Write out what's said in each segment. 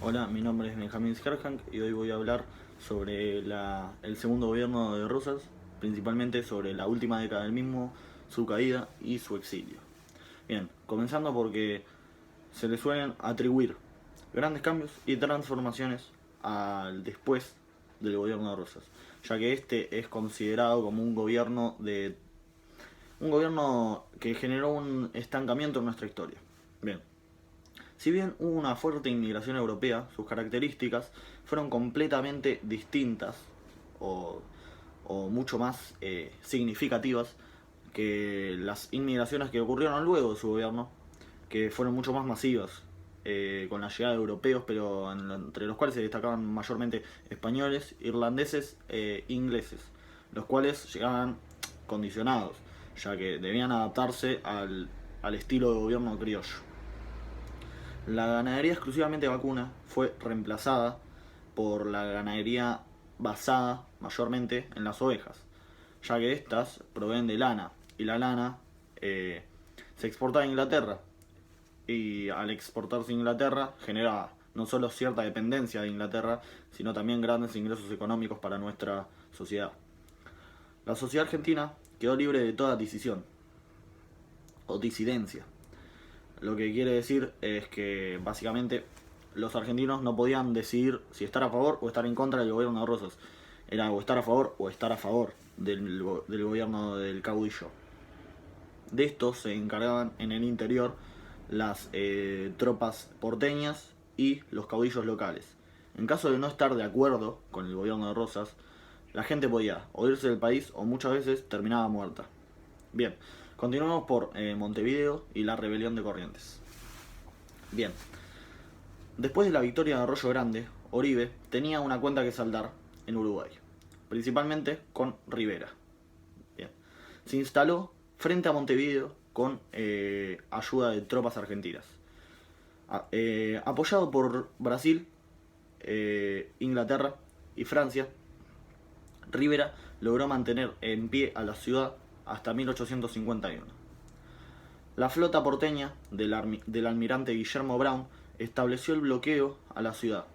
Hola, mi nombre es Benjamín Skerjank y hoy voy a hablar sobre el segundo gobierno de Rosas, principalmente sobre la última década del mismo, su caída y su exilio. Bien, comenzando porque se le suelen atribuir grandes cambios y transformaciones al después del gobierno de Rosas, ya que este es considerado como un gobierno que generó un estancamiento en nuestra historia. Bien, si bien hubo una fuerte inmigración europea, sus características fueron completamente distintas o, o mucho más significativas que las inmigraciones que ocurrieron luego de su gobierno, que fueron mucho más masivas, con la llegada de europeos, pero entre los cuales se destacaban mayormente españoles, irlandeses e ingleses, los cuales llegaban condicionados, ya que debían adaptarse al estilo de gobierno criollo. La ganadería exclusivamente vacuna fue reemplazada por la ganadería basada mayormente en las ovejas, ya que estas proveen de lana y la lana eh, se exporta a Inglaterra, y al exportarse a Inglaterra genera no solo cierta dependencia de Inglaterra, sino también grandes ingresos económicos para nuestra sociedad. La sociedad argentina quedó libre de toda decisión o disidencia. Lo que quiere decir es que básicamente los argentinos no podían decidir si estar a favor o estar en contra del gobierno de Rosas. Era o estar a favor o estar a favor del gobierno del caudillo. De esto se encargaban en el interior las tropas porteñas y los caudillos locales. En caso de no estar de acuerdo con el gobierno de Rosas, la gente podía o irse del país o muchas veces terminaba muerta. Bien, continuamos por Montevideo y la rebelión de Corrientes. Bien, después de la victoria de Arroyo Grande, Oribe tenía una cuenta que saldar en Uruguay, principalmente con Rivera. Bien, se instaló frente a Montevideo con ayuda de tropas argentinas. Apoyado por Brasil, Inglaterra y Francia, Rivera logró mantener en pie a la ciudad hasta 1851. La flota porteña del almirante Guillermo Brown estableció el bloqueo a la ciudad,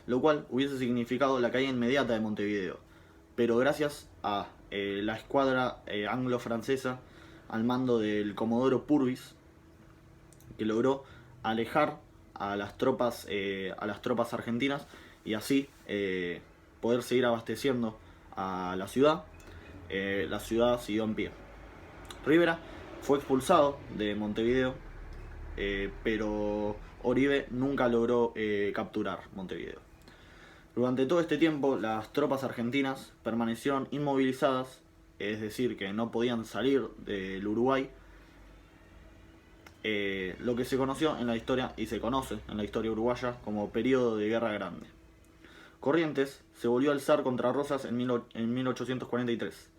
lo cual hubiese significado la caída inmediata de Montevideo, pero gracias a la escuadra anglo-francesa al mando del comodoro Purvis, que logró alejar a las tropas argentinas y así poder seguir abasteciendo a la ciudad siguió en pie. Rivera fue expulsado de Montevideo, pero Oribe nunca logró capturar Montevideo. Durante todo este tiempo, las tropas argentinas permanecieron inmovilizadas, es decir, que no podían salir del Uruguay, lo que se conoció en la historia y se conoce en la historia uruguaya como periodo de Guerra Grande. Corrientes se volvió a alzar contra Rosas en 1843,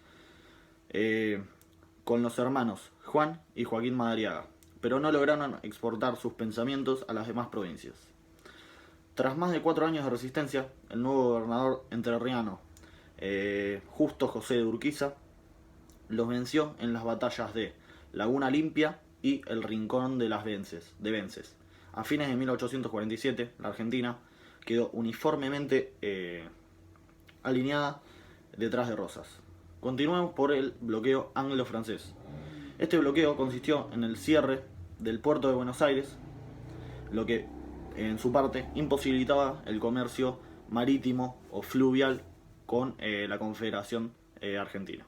con los hermanos Juan y Joaquín Madariaga, pero no lograron exportar sus pensamientos a las demás provincias. Tras más de 4 años de resistencia, el nuevo gobernador entrerriano, Justo José de Urquiza, los venció en las batallas de Laguna Limpia y el Rincón de Vences. A fines de 1847, la Argentina quedó uniformemente alineada detrás de Rosas. Continuamos por el bloqueo anglo-francés. Este bloqueo consistió en el cierre del puerto de Buenos Aires, lo que en su parte imposibilitaba el comercio marítimo o fluvial con la Confederación Argentina.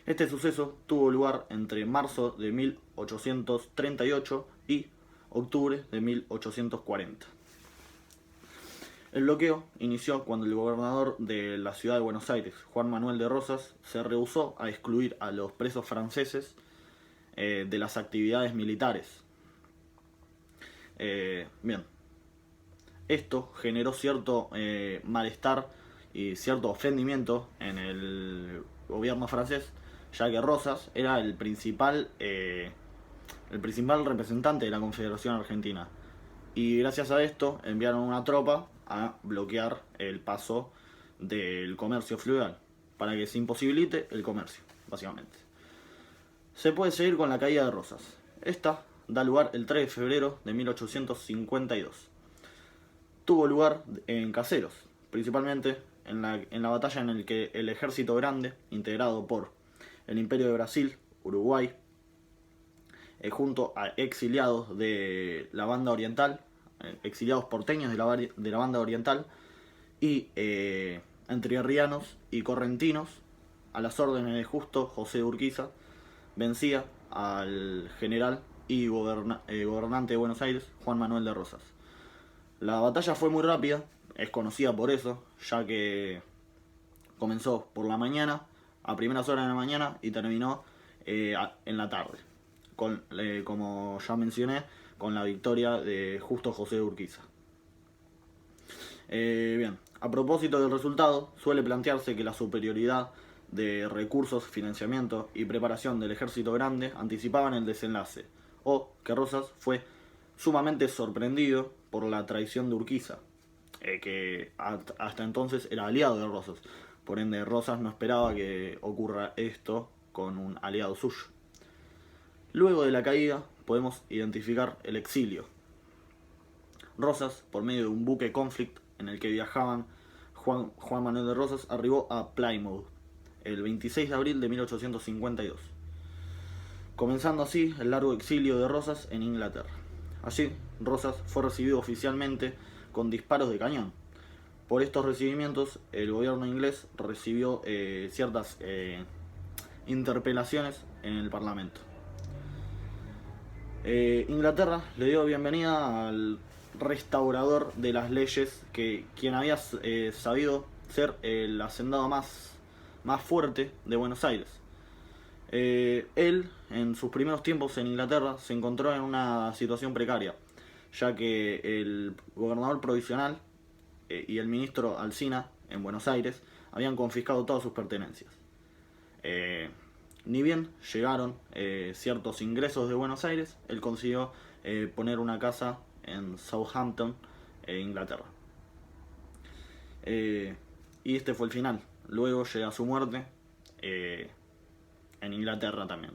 Este suceso tuvo lugar entre marzo de 1838 y octubre de 1840. El bloqueo inició cuando el gobernador de la ciudad de Buenos Aires, Juan Manuel de Rosas, se rehusó a excluir a los presos franceses de las actividades militares. Bien, esto generó cierto malestar y cierto ofendimiento en el gobierno francés, ya que Rosas era el principal representante de la Confederación Argentina. Y gracias a esto enviaron una tropa a bloquear el paso del comercio fluvial, para que se imposibilite el comercio, básicamente. Se puede seguir con la caída de Rosas. Esta da lugar el 3 de febrero de 1852. tuvo lugar en Caseros, principalmente en la batalla en la que el ejército grande, integrado por el Imperio de Brasil, Uruguay, junto a exiliados de la banda oriental, exiliados porteños de la banda oriental, y entrerrianos y correntinos, a las órdenes de Justo José de Urquiza, vencía al general y gobernante de Buenos Aires, Juan Manuel de Rosas. La batalla fue muy rápida, es conocida por eso, ya que comenzó por la mañana, a primeras horas de la mañana, y terminó en la tarde, como ya mencioné, con la victoria de Justo José de Urquiza. Bien, a propósito del resultado, suele plantearse que la superioridad de recursos, financiamiento y preparación del ejército grande anticipaban el desenlace, o que Rosas fue sumamente sorprendido por la traición de Urquiza, que hasta entonces era aliado de Rosas. Por ende, Rosas no esperaba que ocurra esto con un aliado suyo. Luego de la caída, podemos identificar el exilio. Rosas, por medio de un buque Conflict en el que viajaban Juan Manuel de Rosas, arribó a Plymouth el 26 de abril de 1852, comenzando así el largo exilio de Rosas en Inglaterra. Allí, Rosas fue recibido oficialmente con disparos de cañón. Por estos recibimientos, el gobierno inglés recibió ciertas interpelaciones en el Parlamento. Inglaterra le dio bienvenida al restaurador de las leyes, quien había sabido ser el hacendado más fuerte de Buenos Aires. Él, en sus primeros tiempos en Inglaterra, se encontró en una situación precaria, ya que el gobernador provisional y el ministro Alsina, en Buenos Aires, habían confiscado todas sus pertenencias. Ni bien llegaron ciertos ingresos de Buenos Aires, él consiguió poner una casa en Southampton, Inglaterra. Y este fue el final. Luego llega su muerte en Inglaterra también.